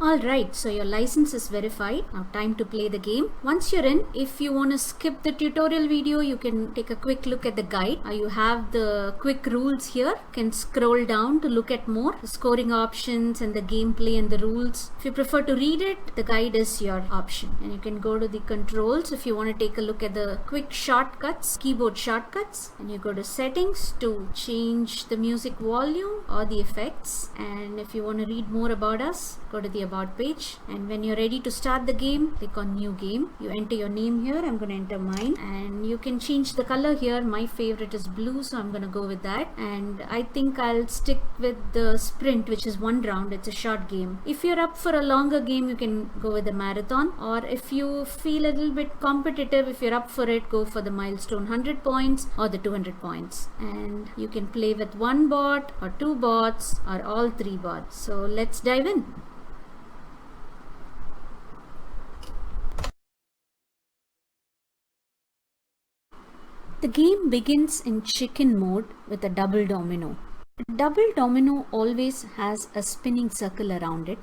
Alright, so your license is verified. Now time to play the game. Once you're in, if you want to skip the tutorial video, you can take a quick look at the guide. You have the quick rules here. You can scroll down to look at more. The scoring options and the gameplay and the rules. If you prefer to read it, the guide is your option. And you can go to the controls if you want to take a look at the quick shortcuts, keyboard shortcuts. And you go to settings to change the music volume or the effects. And if you want to read more about us, go to the About page, and when you're ready to start the game, click on New Game. You enter your name here. I'm going to enter mine, and you can change the color here. My favorite is blue, so I'm going to go with that, and I think I'll stick with the sprint, which is 1 round. It's a short game. If you're up for a longer game, you can go with the marathon, or if you feel a little bit competitive, if you're up for it, go for the milestone 100 points or the 200 points, and you can play with 1 bot or 2 bots or all 3 bots. So let's dive in. The game begins in chicken mode with a double domino. A double domino always has a spinning circle around it.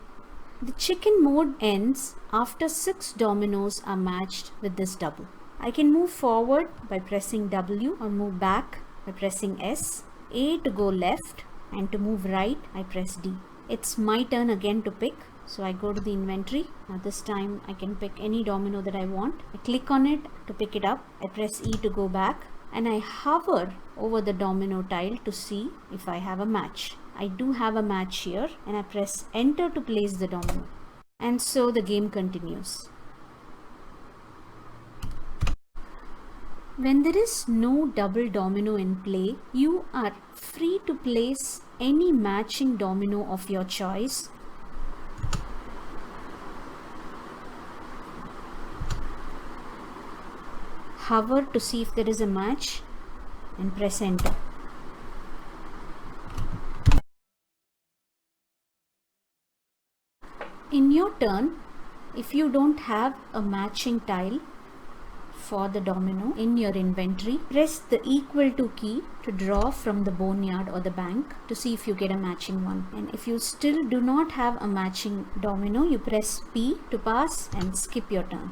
The chicken mode ends after 6 dominoes are matched with this double. I can move forward by pressing W or move back by pressing S, A to go left, and to move right I press D. It's my turn again to pick. So I go to the inventory. Now this time I can pick any domino that I want. I click on it to pick it up. I press E to go back, and I hover over the domino tile to see if I have a match. I do have a match here, and I press enter to place the domino. And so the game continues. When there is no double domino in play, you are free to place any matching domino of your choice. Hover to see if there is a match and press enter. In your turn, if you don't have a matching tile for the domino in your inventory, press the equal to key to draw from the boneyard or the bank to see if you get a matching one. And if you still do not have a matching domino, you press P to pass and skip your turn.